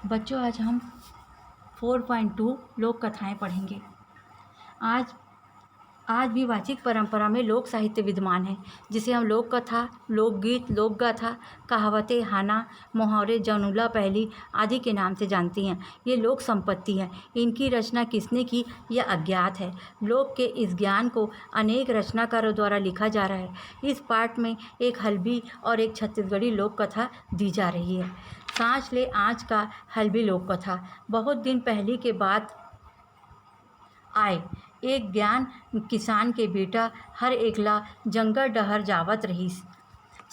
बच्चों, आज हम 4.2 लोक कथाएँ पढ़ेंगे। आज आज भी वाचिक परंपरा में लोक साहित्य विद्यमान है, जिसे हम लोक कथा, लोकगीत, लोकगाथा, कहावतें, हाना, मुहावरे, जौनुला पहेली आदि के नाम से जानती हैं। ये लोक संपत्ति है। इनकी रचना किसने की, यह अज्ञात है। लोक के इस ज्ञान को अनेक रचनाकारों द्वारा लिखा जा रहा है। इस पाठ में एक हल्बी और एक छत्तीसगढ़ी लोक कथा दी जा रही है। सांच ले आँच का हल्बी लोक कथा। बहुत दिन पहले के बात आए, एक ज्ञान किसान के बेटा हर एकला जंगल डहर जावत रहीस।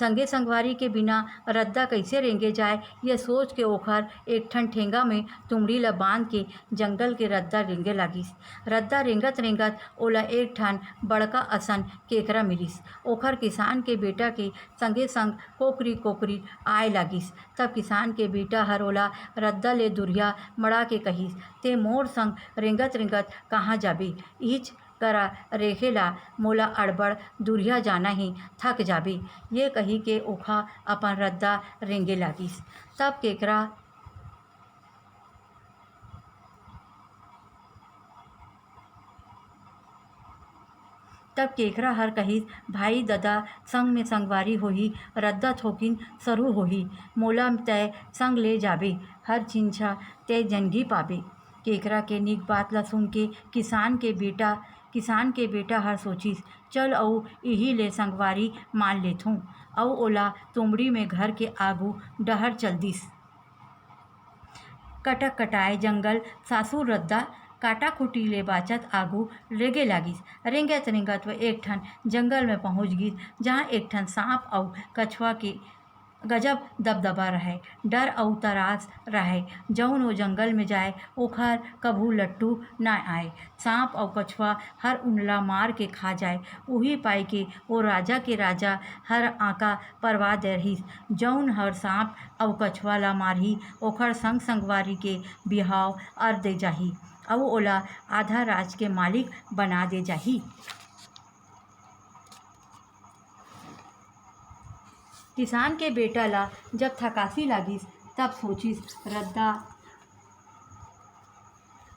संगे संगवारी के बिना रद्दा कैसे रेंगे जाए, यह सोच के ओखर एक ठन ठेंगा में तुमड़ी ल बांध के जंगल के रद्दा रेंगे लागिस। रद्दा रेंगत रेंगत ओला एक ठन बड़का असन केकरा मिलिस। ओखर किसान के बेटा के संगे संग कोकरी कोकरी आए लागिस। तब किसान के बेटा हर ओला रद्दा ले दुरिहा मड़ा के कहिस, ते मोर संग रेंगत रेंगत कहाँ जाबे? इच करा रेखेला मोला अड़बड़ दुरिहा जाना ही थक जाबे। ये कही के ओखा अपन रद्दा रेंगे लागिस। तब केकरा हर कहिस, भाई ददा संग में संगवारी होही, रद्दा थोकिन सरू होही, मोला तय संग ले जाबे, हर चिंचा ते जनगी पाबे। केकरा के निक बात ल सुन के किसान के बेटा हर सोचिस, चल अउ इही ले संगवारी मान लेथूँ। अउ ओला तुमड़ी में घर के आगू डहर चल दिस। कटक कटाए जंगल सासुर रद्दा काटा खुटी ले बाचत आगू रेंगे लागिस। रेंगत रेंगत वह एक ठन जंगल में पहुंच गिस, जहाँ एक ठन सांप अउ कछुआ के गजब दबदबा रहे, डर अउ तरास रहे। जउन ओ जंगल में जाए ओखर कभू लट्टू न आए। सांप अउ कछुआ हर उनला मार के खा जाए, उही पाई के ओ राजा के राजा हर आका परवा दे रहिस। जउन हर सांप अउ कछुआ ल मारही ओखर संग संगवारी के बिहाव कर दे जाही अउ ओला आधा राज के मालिक बना दे जाही। किसान के बेटा ला जब थकासी लागिस, तब सोचिस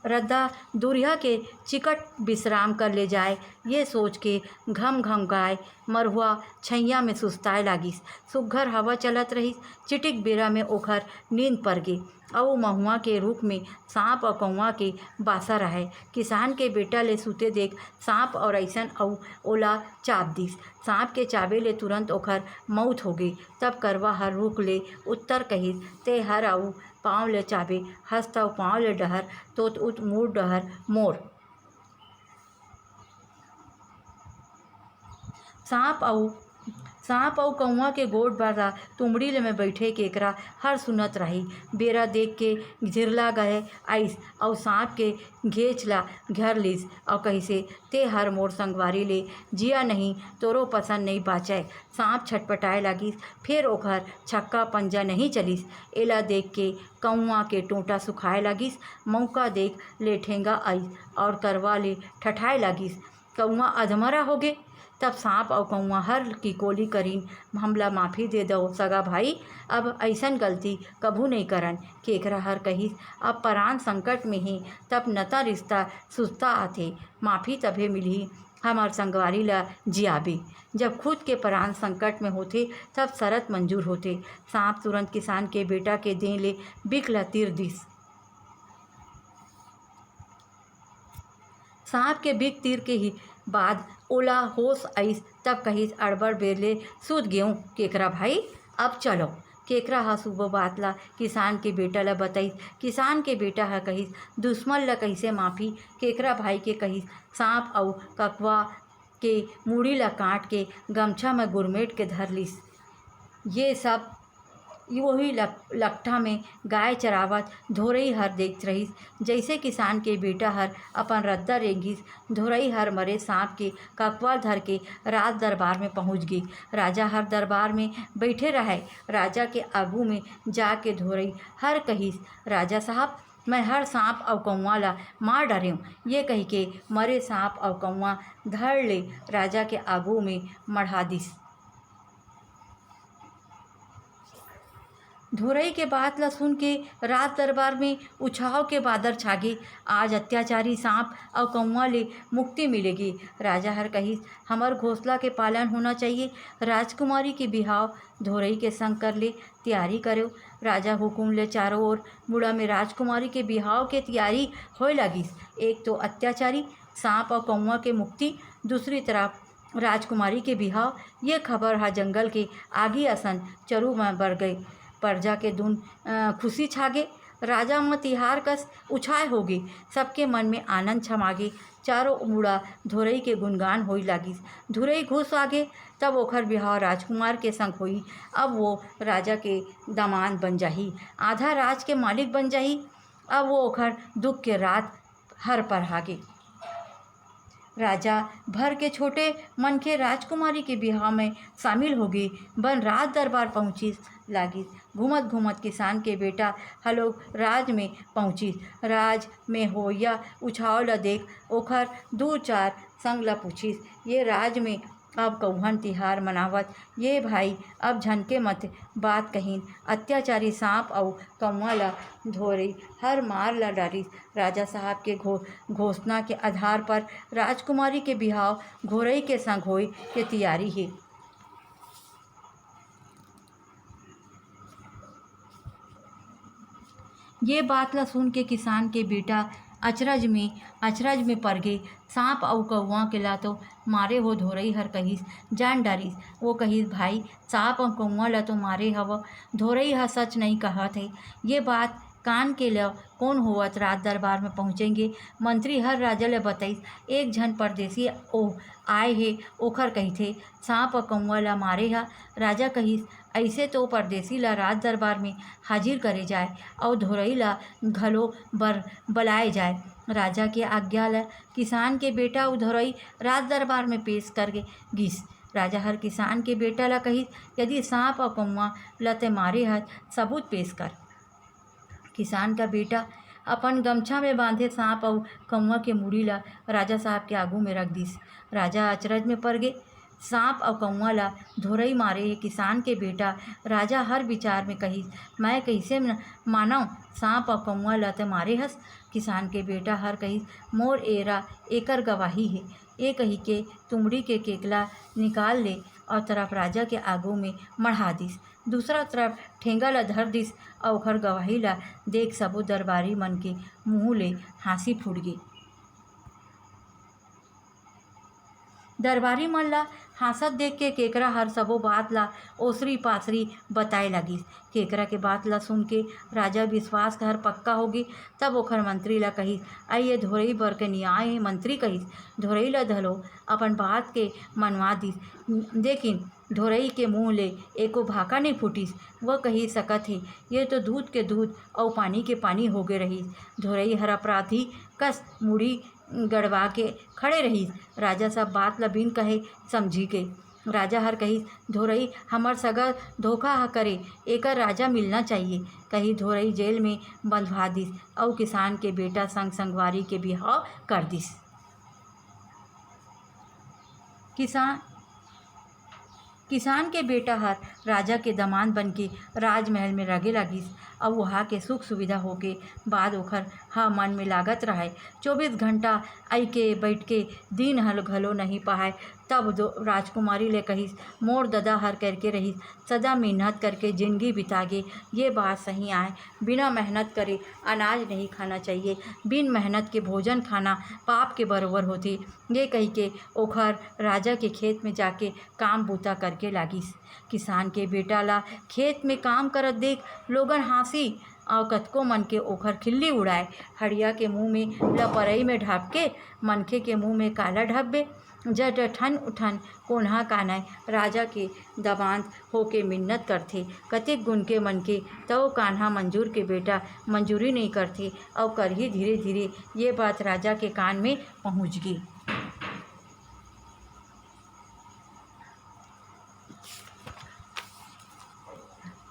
रद्दा दुरिहा के चिकट विश्राम कर ले जाए। ये सोच के घम घम गाय मरहुआ छैया में सुस्ताए लागिस। सुग्घर हवा चलत रहिस। चिटिक बेरा में ओखर नींद पर गे अउ महुआ के रूख में सांप और कौआ के बासा रहे। किसान के बेटा ले सुते देख सांप और अइसन अउ ओला चाप दिस। सांप के चाबे ले तुरंत ओखर मउत होगे। तब करवा हर रूख ले उत्तर कहिस, ते हर अउ पाँव ले चाबे हस तव पाँव ले डहर तोत उत मूर डहर मोर। सांप अउ कौआ के गोठ बार तुमड़ी ले में बैठे केकरा हर सुनत रही। बेरा देख के झिरला गए आइस अउ सांप के घेंच ला घर लिस अउ कहिसे, ते हर मोर संगवारी ले जिया नहीं, तोरो पसंद नहीं बाचय। सांप छटपटाए लागिस, फेर ओखर छक्का पंजा नहीं चलिस। एला देख के कौआ के टोंटा सुखाए लागिस। मौका देख ले ठेंगा आइस और करवा ले ठठाए लागिस, कौआ अधमरा होगे। तब सांप और कौआ हर की कोली करीन, हमला माफ़ी दे दो सगा भाई, अब ऐसन गलती कभू नहीं करन। केकरा हर कहिस, अब परान संकट में ही तब नता रिश्ता सुस्ता आथे, माफ़ी तभे मिलही हमर संगवारी ला जियाबे। जब खुद के परान संकट में होथे तब शरत मंजूर होथे। सांप तुरंत किसान के बेटा के देह ले बिक ला तीर दिस। सांप के बिक तीर के ही बाद ओला होश आइस। तब कहिस, अड़बड़ बेर ले सूत गेहूँ केकरा भाई, अब चलो। केकरा ह सुबह बात ला किसान के बेटा ला बताइस। किसान के बेटा ह कहिस, दुश्मन ला कइसे माफ़ी। केकरा भाई के कहिस, सांप अउ कछुआ के मुड़ी ला काट के गमछा में गुरमेट के धर लिस। ये सब वही लकठा में गाय चरावत धोरई हर देख रहिस। जइसे किसान के बेटा हर अपन रद्दा रेंगिस, धोरई हर मरे सांप के ककवा धर के राज दरबार में पहुंच गे। राजा हर दरबार में बैठे रहे। राजा के आगू में जाके धोरई हर कहिस, राजा साहब, मैं हर सांप और कौआ ला मार डारेव। ये कही के मरे सांप और कौआ धड़ ले राजा के आगू में मढ़ा दिस। धोरई के बात ला सुन के राज दरबार में उछाव के बादर छागे। आज अत्याचारी सांप और कौआ ले मुक्ति मिलेगी। राजा हर कही हमर घोषला के पालन होना चाहिए। राजकुमारी के बिहाव धोरई के संग कर ले तैयारी करो। राजा हुकुम ले चारों ओर मुड़ा में राजकुमारी के बिहाव के तैयारी होए लगिस। एक तो अत्याचारी सांप और कौआ के मुक्ति, दूसरी तरफ राजकुमारी के बिहाव। ये खबर हा जंगल के आगी असन चरु में बढ़ गई। प्रजा के धुन खुशी छागे। राजा म तिहार कस उछाए होगे। सबके मन में आनंद छमागे। चारों मुड़ा धोरई के गुणगान होई लागिस। धुरई घुस आगे तब ओखर बिहाव राजकुमार के संग होई। अब वो राजा के दामाद बन जाही, आधा राज के मालिक बन जाही। अब वो ओखर दुख के रात हर पर हागे। राजा भर के छोटे मन के राजकुमारी के बिहाव में शामिल हो गई। बन राज दरबार पहुँचिस लागिस। घूमत घूमत किसान के बेटा हलो राज में पहुँचिस। राज में होया उछाव ल देख ओखर दू चार संग ल पूछिस, ये राज में अब कौहन तिहार मनावत? ये भाई अब झनके मत बात कहीन। अत्याचारी सांप और कौआ ला धोरई हर मार ला डालिस। राजा साहब के घोषणा के आधार पर राजकुमारी के बिहाव घोरई के संग होए के तैयारी है। ये बात ला सुन के किसान के बेटा अचरज में पड़ गए। सांप और कौआ के ला तो मारे हो धोरई हर कहिस जान डारिस। वो कहिस भाई सांप और कौआ ला तो मारे हव, धोरई ह सच नहीं कहत है। ये बात कान के ल कौन होवत राज दरबार में पहुँचेंगे। मंत्री हर राजा ले बताइस। एक झन परदेसी ओ आए हे ओखर कहिथे सांप और कौआ ला मारे हा। राजा कहिस ऐसे तो परदेसी ला राज दरबार में हाजिर करे जाए और धोरई ला घलो बलाए जाए। राजा के आज्ञा ला किसान के बेटा धोरई राज दरबार में पेश कर गिस। राजा हर किसान के बेटा ला कहिस यदि सांप और कौआ ला ते मारे हस सबूत पेश कर। किसान का बेटा अपन गमछा में बांधे सांप और कौआ के मुड़ी ला राजा साहब के आगू में रख दिस। राजा अचरज में पड़ गए। सांप और कौआ ला धोरई मारे है किसान के बेटा। राजा हर विचार में कहिस मैं कैसे मानव सांप और कौआ ला ते मारे हस। किसान के बेटा हर कहिस मोर एरा एकर गवाही है। ये कही के तुमड़ी के केकला निकाल ले और तरफ राजा के आगू में मढ़ा दिस। दूसरा तरफ ठेंगा ला धर दिस और ओखर गवाही ला देख सबो दरबारी मन के मुँह ले हाँसी फूट गई। दरबारी मन ला हासत देख के केकरा हर सबो बात ला ओसरी पासरी बताए लगिस। केकरा के बात ला सुन के राजा विश्वास हर पक्का होगी। तब ओखर मंत्री ला कहिस आइए धोरई बर के न्याय है। मंत्री कहिस धोरई ला धलो अपन बात के मनवा दिस। लेकिन धोरई के मुँह ले एको भाका नहीं फूटिस। वह कही सकत है ये तो दूध के दूध और पानी के पानी हो गए रहिस। धोरई हर अपराधी कस मुड़ी गड़वा के खड़े रहिस। राजा सब बात ला बिन कहे समझी गए। राजा हर कहिस धोरई हमर सगा धोखा ह करे एकर राजा मिलना चाहिए। कही धोरई जेल में बंधवा दिस और किसान के बेटा संग संगवारी के बिहाव कर दिस। किसान के बेटा हर राजा के दामाद बन के राजमहल में रगे लगिस और वहाँ के सुख सुविधा होके बाद ओखर मन में लागत रहे 24 घंटा आई के बैठ के दिन हल घलो नहीं पाए। तब राजकुमारी ले कहिस मोर ददा हर करके रहिस सदा मेहनत करके जिंदगी बितागे। ये बात सही आए बिना मेहनत करे अनाज नहीं खाना चाहिए। बिन मेहनत के भोजन खाना पाप के बराबर होते। ये कही के ओखर राजा के खेत में जाके काम बूता करके लागिस। किसान के बेटा ला खेत में काम करत देख लोगन हाँसी और कतको मन के ओखर खिल्ली उड़ाए। हड़िया के मुँह में लपरई में ढाप के मनखे के मुँह में काला ढब्बे। जट ठन उठन कोन्हा कानय राजा के दबांत होके मिन्नत करथे। कतेक गुण के मन के तव कान्हा मंजूर के बेटा मंजूरी नहीं करथे और करही धीरे धीरे ये बात राजा के कान में पहुँच गई।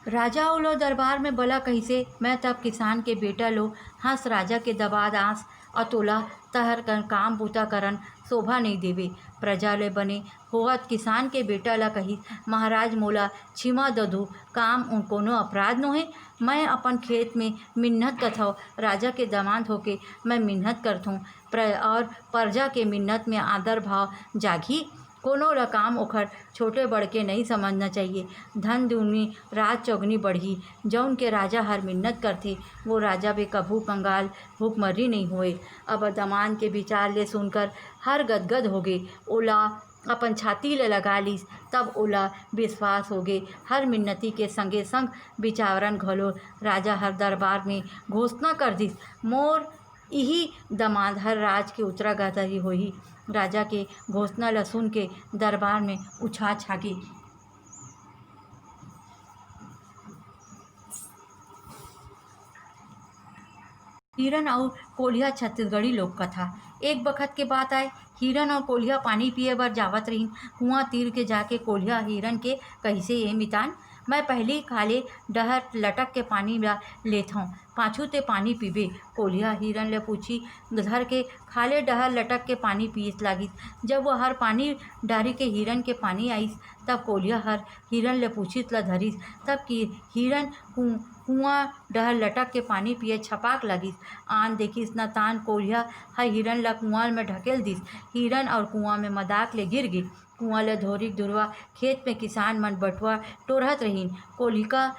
राजा ओलो दरबार में बला कहिसे मैं तब किसान के बेटा लो हंस राजा के दबाद आस और तोला तहर कर काम बूता करन शोभा नहीं देवे। प्रजा ले बने होवत किसान के बेटा ला कही, महाराज मोला क्षमा ददू, काम उन कोनो अपराध नोहे। मैं अपन खेत में मिन्नत कथौ, राजा के दामाद होके मैं मिन्नत करथूँ और प्रजा के मिन्नत में आदर भाव जागी। कोनो ल काम ओखर छोटे बड़ के नहीं समझना चाहिए। धन दूनी रात चौगनी बढ़ी, जौन के राजा हर मिन्नत करथे वो राजा बे कभू कंगाल भूखमरी नहीं होए। अब दमान के विचार ले सुनकर हर गदगद होगे, ओला अपन छाती ले लगा लीस, तब ओला विश्वास होगे। हर मिन्नती के संगे संग विचारन घलो राजा हर दरबार में घोषणा कर दिस, मोर इही दमाद हर राज के उत्तराधिकारी होही। राजा के घोषणा ल सुन के दरबार में उछाल छागे। हिरन और कोलिया छत्तीसगढ़ी लोक कथा। एक बखत के बात आए, हिरन और कोलिया पानी पिए बर जावत रहीन। कुआं तीर के जाके कोलिया हिरन के कहिसे, ए मितान, मैं पहली खाले डहर लटक के पानी ला लेत हूँ, पाछू ते पानी पीबे। कोलिया हिरन ले पूछी धर के खाले डहर लटक के पानी पियस लागिस। जब वह हर पानी डारी के हिरन के पानी आइस, तब कोलिया हर हिरन ले पूछिस ला धरिस। तब कि हिरन कुआं डहर लटक के पानी पिए छपाक लगिस। आन देखिस न तान कोलिया हर हिरन ला कुआं में ढकेल दिस। हिरन और कुआं में मदाक ले गिर गे। कुआं ले धोरिक दुरवा खेत में किसान मन बटुआ टोरहत रहीन। कोलिका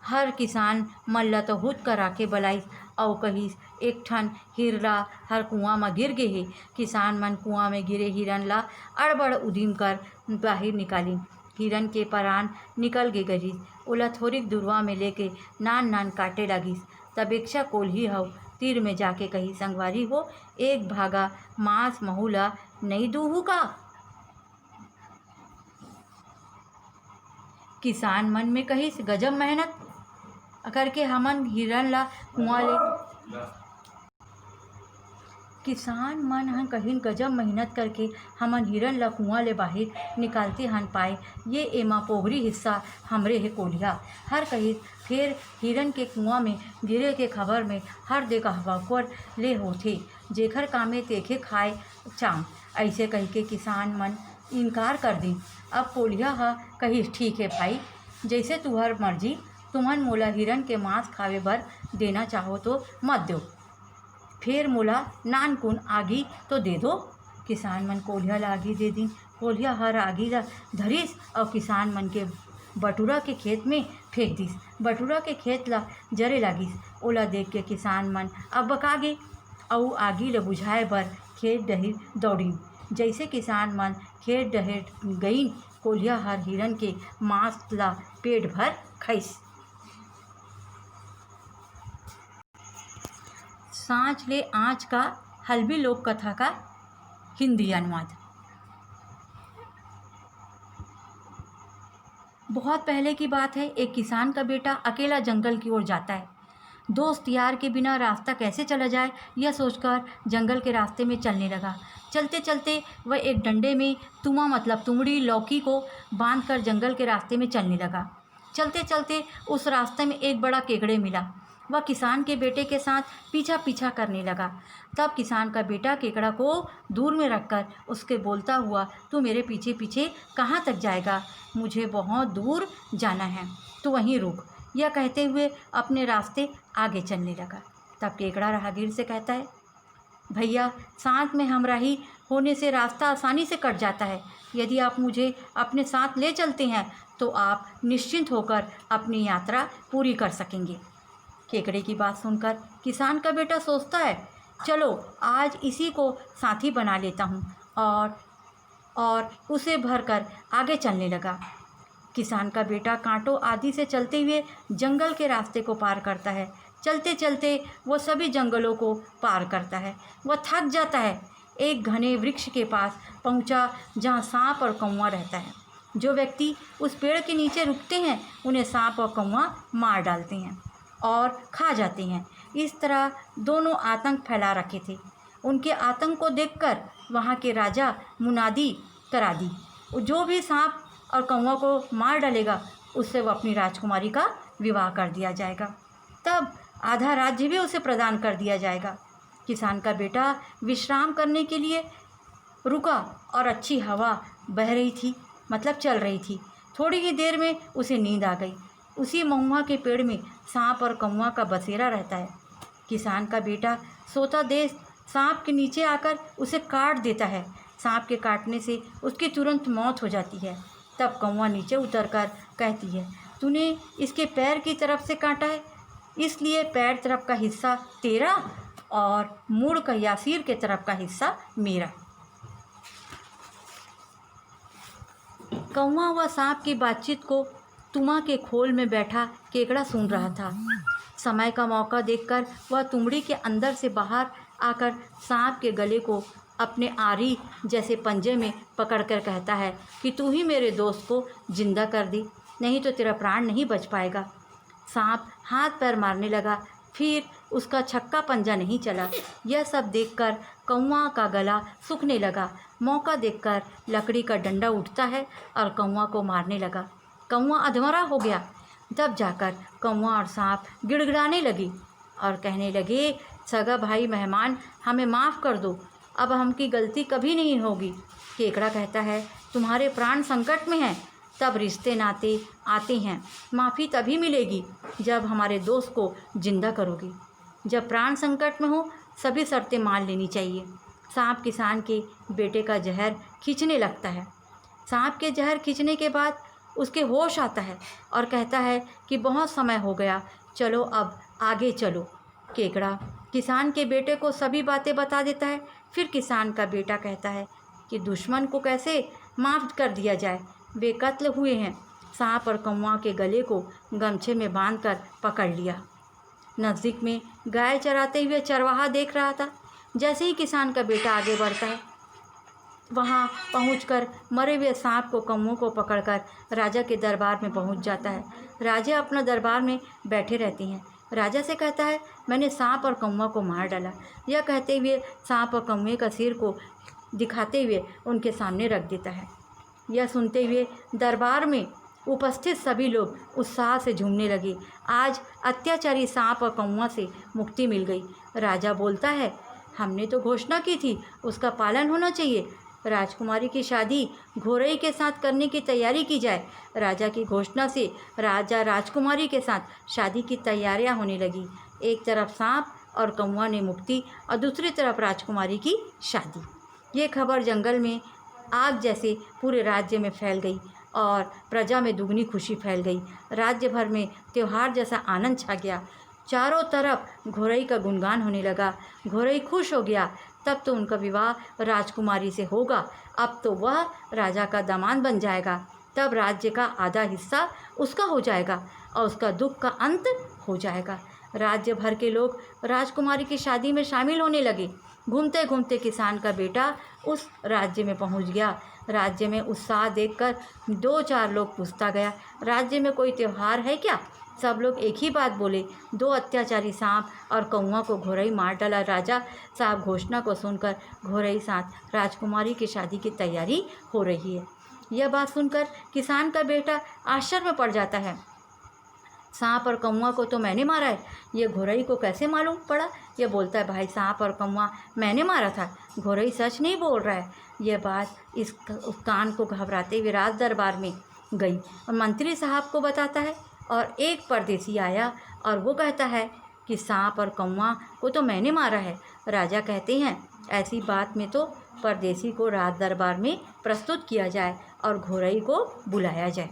हर किसान मन ल तो हुत करा के बलाइस अउ कहिस, एक ठन हिरला हर कुआं म गिर गे हे। किसान मन कुआं में गिरे हिरन ला अड़बड़ उदिम कर बाहिर निकालिन। हिरन के परान निकल गे गरिस, ओला थोरिक दुरवा में लेके नान नान काटे लगिस। तब एकछा कोल्ही हव तीर में जाके कही, संगवारी हो, एक भागा मांस महू ला नहीं दूहू का। किसान मन में कहिस, गजब मेहनत करके हमन हिरन ला कुआं ले किसान मन हन कहिन, गजब मेहनत करके हमन हिरन ला कुआं ले बाहिर निकालते हन पाए, ये एमा पोगरी हिस्सा हमरे हे। कोलिया हर कहिस, फिर हिरन के कुआं में गिरे के खबर में हर दे कहवाकर ले होथे, जेखर कामे तेखे खाए चाम। ऐसे कही के किसान मन इनकार कर दिन। अब कोलिया ह कहिस, ठीक है भाई, जैसे तुहर मर्जी, तुमन मोला हिरन के मांस खावे बर देना चाहो तो मत दो, फिर मोला नानकुन आगी तो दे दो। किसान मन कोलिया ला आगी दे दिन। कोलिया हर आगी ला धरिस और किसान मन के बटुरा के खेत में फेंक दिस। बटुरा के खेत ला जरे लागिस। ओला देख के किसान मन अब बकागे अउ आगी ला बुझाए बर खेत डहिर दौड़िन। जैसे किसान मन खेत डहिर गईन, कोलिया हर हिरन के मांस ला पेट भर खाइस। सांच ले आँच का हल्बी लोक कथा का हिंदी अनुवाद। बहुत पहले की बात है, एक किसान का बेटा अकेला जंगल की ओर जाता है। दोस्त यार के बिना रास्ता कैसे चला जाए, यह सोचकर जंगल के रास्ते में चलने लगा। चलते चलते वह एक डंडे में तुमा मतलब तुमड़ी लौकी को बांधकर जंगल के रास्ते में चलने लगा। चलते चलते उस रास्ते में एक बड़ा केकड़े मिला। वह किसान के बेटे के साथ पीछा पीछा करने लगा। तब किसान का बेटा केकड़ा को दूर में रखकर उसके बोलता हुआ, तू मेरे पीछे पीछे कहाँ तक जाएगा, मुझे बहुत दूर जाना है, तू वहीं रुक। यह कहते हुए अपने रास्ते आगे चलने लगा। तब केकड़ा राहगीर से कहता है, भैया, साथ में हमराही होने से रास्ता आसानी से कट जाता है। यदि आप मुझे अपने साथ ले चलते हैं तो आप निश्चिंत होकर अपनी यात्रा पूरी कर सकेंगे। केकड़े की बात सुनकर किसान का बेटा सोचता है, चलो आज इसी को साथी बना लेता हूँ, और उसे भरकर आगे चलने लगा। किसान का बेटा कांटों आदि से चलते हुए जंगल के रास्ते को पार करता है। चलते चलते वो सभी जंगलों को पार करता है। वह थक जाता है। एक घने वृक्ष के पास पहुंचा जहां सांप और कौवा रहता है। जो व्यक्ति उस पेड़ के नीचे रुकते हैं उन्हें सांप और कौवा मार डालते हैं और खा जाते हैं। इस तरह दोनों आतंक फैला रखे थे। उनके आतंक को देखकर वहाँ के राजा मुनादी करा दी, जो भी सांप और कौवा को मार डालेगा उससे वो अपनी राजकुमारी का विवाह कर दिया जाएगा। तब आधा राज्य भी उसे प्रदान कर दिया जाएगा। किसान का बेटा विश्राम करने के लिए रुका और अच्छी हवा बह रही थी, मतलब चल रही थी। थोड़ी ही देर में उसे नींद आ गई। उसी महुआ के पेड़ में सांप और कौवा का बसेरा रहता है। किसान का बेटा सोता देख सांप के नीचे आकर उसे काट देता है। सांप के काटने से उसकी तुरंत मौत हो जाती है। तब कौवा नीचे उतरकर कहती है, तूने इसके पैर की तरफ से काटा है, इसलिए पैर तरफ का हिस्सा तेरा और मुड़ का या सिर के तरफ का हिस्सा मेरा। कौवा व सांप की बातचीत को तुमा के खोल में बैठा केकड़ा सुन रहा था। समय का मौका देखकर वह तुमड़ी के अंदर से बाहर आकर सांप के गले को अपने आरी जैसे पंजे में पकड़कर कहता है कि तू ही मेरे दोस्त को जिंदा कर दी, नहीं तो तेरा प्राण नहीं बच पाएगा। सांप हाथ पैर मारने लगा, फिर उसका छक्का पंजा नहीं चला। यह सब देखकर कौवा का गला सूखने लगा। मौका देखकर लकड़ी का डंडा उठता है और कौवा को मारने लगा। कौवा अधमरा हो गया। तब जाकर कौवा और सांप गिड़गिड़ाने लगी और कहने लगे, सगा भाई मेहमान, हमें माफ़ कर दो, अब हमकी गलती कभी नहीं होगी। केकड़ा कहता है, तुम्हारे प्राण संकट में हैं, तब रिश्ते नाते आते हैं। माफ़ी तभी मिलेगी जब हमारे दोस्त को जिंदा करोगी। जब प्राण संकट में हो सभी शर्तें मान लेनी चाहिए। सांप किसान के बेटे का जहर खींचने लगता है। सांप के जहर खींचने के बाद उसके होश आता है और कहता है कि बहुत समय हो गया, चलो अब आगे चलो। केकड़ा किसान के बेटे को सभी बातें बता देता है। फिर किसान का बेटा कहता है कि दुश्मन को कैसे माफ़ कर दिया जाए, वे कत्ल हुए हैं। सांप और कौवा के गले को गमछे में बांधकर पकड़ लिया। नज़दीक में गाय चराते हुए चरवाहा देख रहा था। जैसे ही किसान का बेटा आगे बढ़ता है, वहाँ पहुंचकर मरे हुए सांप को कौवों को पकड़कर राजा के दरबार में पहुंच जाता है। राजा अपना दरबार में बैठे रहती हैं। राजा से कहता है, मैंने सांप और कौवा को मार डाला। यह कहते हुए सांप और कौवे का सिर को दिखाते हुए उनके सामने रख देता है। यह सुनते हुए दरबार में उपस्थित सभी लोग उत्साह से झूमने लगे। आज अत्याचारी सांप और कौवा से मुक्ति मिल गई। राजा बोलता है, हमने तो घोषणा की थी, उसका पालन होना चाहिए। राजकुमारी की शादी घोरई के साथ करने की तैयारी की जाए। राजा की घोषणा से राजा राजकुमारी के साथ शादी की तैयारियां होने लगी। एक तरफ सांप और कौवा ने मुक्ति और दूसरी तरफ राजकुमारी की शादी। ये खबर जंगल में आग जैसे पूरे राज्य में फैल गई और प्रजा में दुगनी खुशी फैल गई। राज्य भर में त्योहार जैसा आनंद छा गया। चारों तरफ घोरई का गुणगान होने लगा। घोरई खुश हो गया। तब तो उनका विवाह राजकुमारी से होगा। अब तो वह राजा का दामाद बन जाएगा। तब राज्य का आधा हिस्सा उसका हो जाएगा और उसका दुख का अंत हो जाएगा। राज्य भर के लोग राजकुमारी की शादी में शामिल होने लगे। घूमते घूमते किसान का बेटा उस राज्य में पहुंच गया। राज्य में उत्साह देखकर 2-4 लोग पूछता गया, राज्य में कोई त्यौहार है क्या? सब लोग एक ही बात बोले, 2 अत्याचारी सांप और कौवा को घोरई मार डाला। राजा साहब घोषणा को सुनकर घोरई साथ राजकुमारी की शादी की तैयारी हो रही है। यह बात सुनकर किसान का बेटा आश्चर्य में पड़ जाता है। सांप और कौवा को तो मैंने मारा है, ये घोरई को कैसे मालूम पड़ा? यह बोलता है, भाई सांप और कौवा मैंने मारा था, घोरई सच नहीं बोल रहा है। यह बात उस कान को घबराते हुए राज दरबार में गई और मंत्री साहब को बताता है। और एक परदेसी आया और वो कहता है कि सांप और कौवा को तो मैंने मारा है। राजा कहते हैं, ऐसी बात में तो परदेसी को राज दरबार में प्रस्तुत किया जाए और घोरई को बुलाया जाए।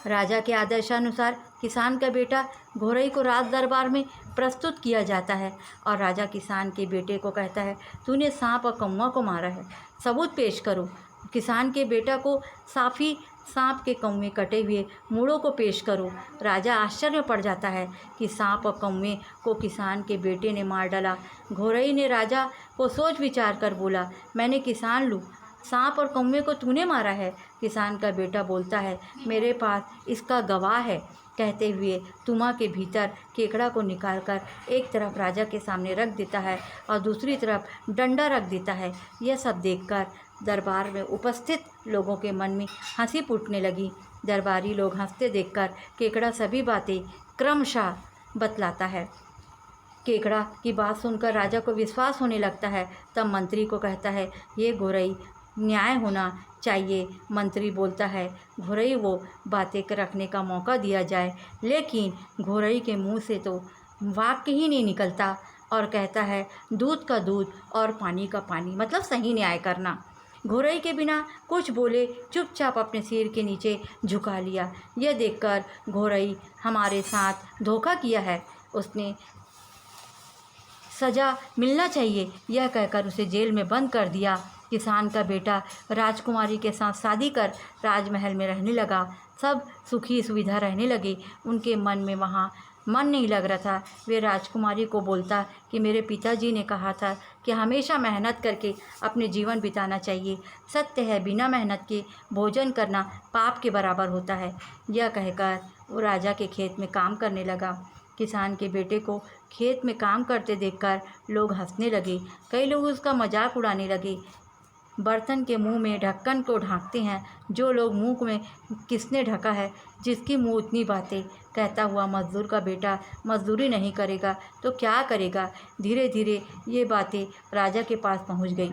राजा के आदेशानुसार किसान का बेटा घोरई को राज दरबार में प्रस्तुत किया जाता है और राजा किसान के बेटे को कहता है, तूने सांप और कौवा को मारा है, सबूत पेश करो। किसान के बेटा को साफी सांप के कौवे कटे हुए मूड़ों को पेश करो। राजा आश्चर्य में पड़ जाता है कि सांप और कौवे को किसान के बेटे ने मार डाला। घोरई ने राजा को सोच विचार कर बोला, मैंने किसान लूँ, सांप और कौवे को तूने मारा है। किसान का बेटा बोलता है, मेरे पास इसका गवाह है। कहते हुए तुमा के भीतर केकड़ा को निकालकर एक तरफ राजा के सामने रख देता है और दूसरी तरफ डंडा रख देता है। यह सब देखकर दरबार में उपस्थित लोगों के मन में हंसी फूटने लगी। दरबारी लोग हंसते देखकर केकड़ा सभी बातें क्रमशः बतलाता है। केकड़ा की बात सुनकर राजा को विश्वास होने लगता है। तब मंत्री को कहता है, ये घोरई, न्याय होना चाहिए। मंत्री बोलता है, घोरई वो बातें रखने का मौका दिया जाए। लेकिन घोरई के मुंह से तो वाक्य ही नहीं निकलता और कहता है, दूध का दूध और पानी का पानी, मतलब सही न्याय करना। घोरई के बिना कुछ बोले चुपचाप अपने सिर के नीचे झुका लिया। यह देखकर घोरई हमारे साथ धोखा किया है, उसने सज़ा मिलना चाहिए, यह कहकर उसे जेल में बंद कर दिया। किसान का बेटा राजकुमारी के साथ शादी कर राजमहल में रहने लगा। सब सुखी सुविधा रहने लगे। उनके मन में वहाँ मन नहीं लग रहा था। वे राजकुमारी को बोलता कि मेरे पिताजी ने कहा था कि हमेशा मेहनत करके अपने जीवन बिताना चाहिए। सत्य है, बिना मेहनत के भोजन करना पाप के बराबर होता है। यह कहकर वो राजा के खेत में काम करने लगा। किसान के बेटे को खेत में काम करते देखकर लोग हंसने लगे। कई लोग उसका मजाक उड़ाने लगे। बर्तन के मुंह में ढक्कन को ढांकते हैं, जो लोग मुंह में किसने ढका है, जिसकी मुंह उतनी बातें। कहता हुआ मजदूर का बेटा मजदूरी नहीं करेगा तो क्या करेगा। धीरे धीरे ये बातें राजा के पास पहुंच गई।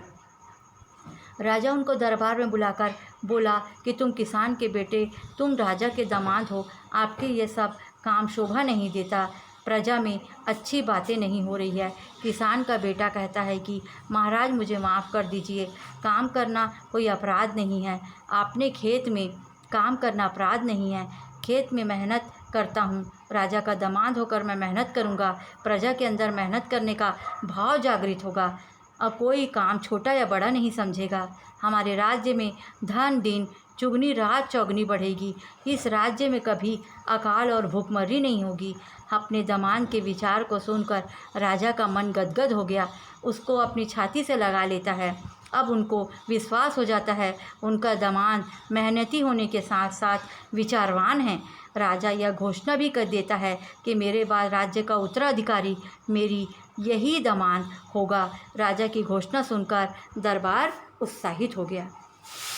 राजा उनको दरबार में बुलाकर बोला कि तुम किसान के बेटे, तुम राजा के दामाद हो, आपके ये सब काम शोभा नहीं देता, प्रजा में अच्छी बातें नहीं हो रही है। किसान का बेटा कहता है कि महाराज मुझे माफ़ कर दीजिए, काम करना कोई अपराध नहीं है। आपने खेत में काम करना अपराध नहीं है। खेत में मेहनत करता हूँ, राजा का दामाद होकर मैं मेहनत करूँगा। प्रजा के अंदर मेहनत करने का भाव जागृत होगा। अब कोई काम छोटा या बड़ा नहीं समझेगा। हमारे राज्य में धन दिन चुगनी रात चौगनी बढ़ेगी। इस राज्य में कभी अकाल और भूखमरी नहीं होगी। अपने दामाद के विचार को सुनकर राजा का मन गदगद हो गया। उसको अपनी छाती से लगा लेता है। अब उनको विश्वास हो जाता है उनका दामाद मेहनती होने के साथ साथ विचारवान है। राजा यह घोषणा भी कर देता है कि मेरे बाद राज्य का उत्तराधिकारी मेरी यही दामाद होगा। राजा की घोषणा सुनकर दरबार उत्साहित हो गया।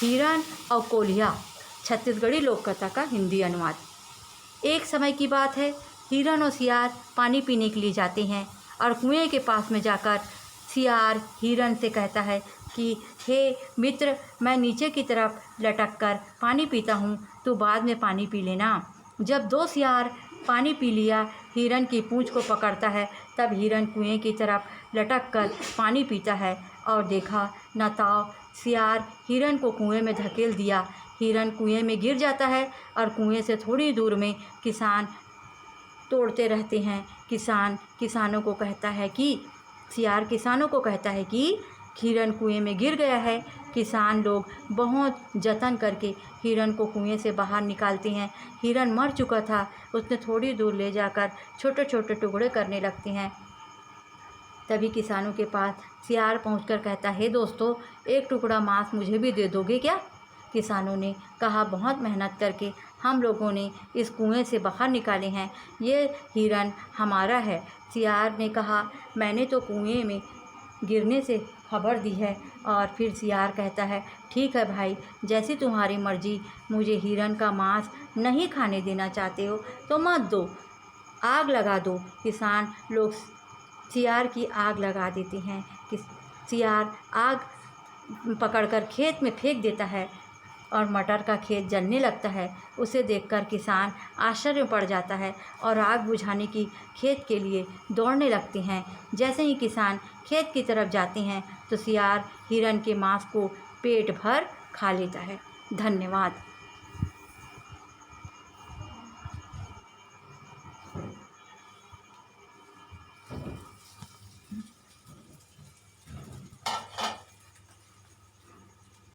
हिरण और कोल्हिया, छत्तीसगढ़ी लोक कथा का हिंदी अनुवाद। एक समय की बात है, हिरण और सियार पानी पीने के लिए जाते हैं और कुएं के पास में जाकर सियार हिरण से कहता है कि हे मित्र, मैं नीचे की तरफ लटक कर पानी पीता हूँ, तू बाद में पानी पी लेना। जब दो सियार पानी पी लिया, हिरण की पूंछ को पकड़ता है। तब हिरण कुएं की तरफ लटक कर पानी पीता है और देखा न ताव सियार हिरण को कुएं में धकेल दिया। हिरण कुएं में गिर जाता है और कुएं से थोड़ी दूर में किसान तोड़ते रहते हैं। किसानों को कहता है कि सियार किसानों को कहता है कि हिरण कुएं में गिर गया है। किसान लोग बहुत जतन करके हिरण को कुएं से बाहर निकालते हैं। हिरण मर चुका था। उसने थोड़ी दूर ले जाकर छोटे छोटे टुकड़े करने लगते हैं। तभी किसानों के पास सियार पहुंचकर कहता है, दोस्तों, एक टुकड़ा मांस मुझे भी दे दोगे क्या? किसानों ने कहा, बहुत मेहनत करके हम लोगों ने इस कुएं से बाहर निकाले हैं, ये हिरण हमारा है। सियार ने कहा, मैंने तो कुएं में गिरने से खबर दी है। और फिर सियार कहता है, ठीक है भाई, जैसी तुम्हारी मर्जी। मुझे हिरण का मांस नहीं खाने देना चाहते हो तो मत दो, आग लगा दो। किसान लोग सियार की आग लगा देते हैं। कि सियार आग पकड़कर खेत में फेंक देता है और मटर का खेत जलने लगता है। उसे देखकर किसान आश्चर्य पड़ जाता है और आग बुझाने की खेत के लिए दौड़ने लगते हैं। जैसे ही किसान खेत की तरफ जाते हैं तो सियार हिरण के मांस को पेट भर खा लेता है। धन्यवाद।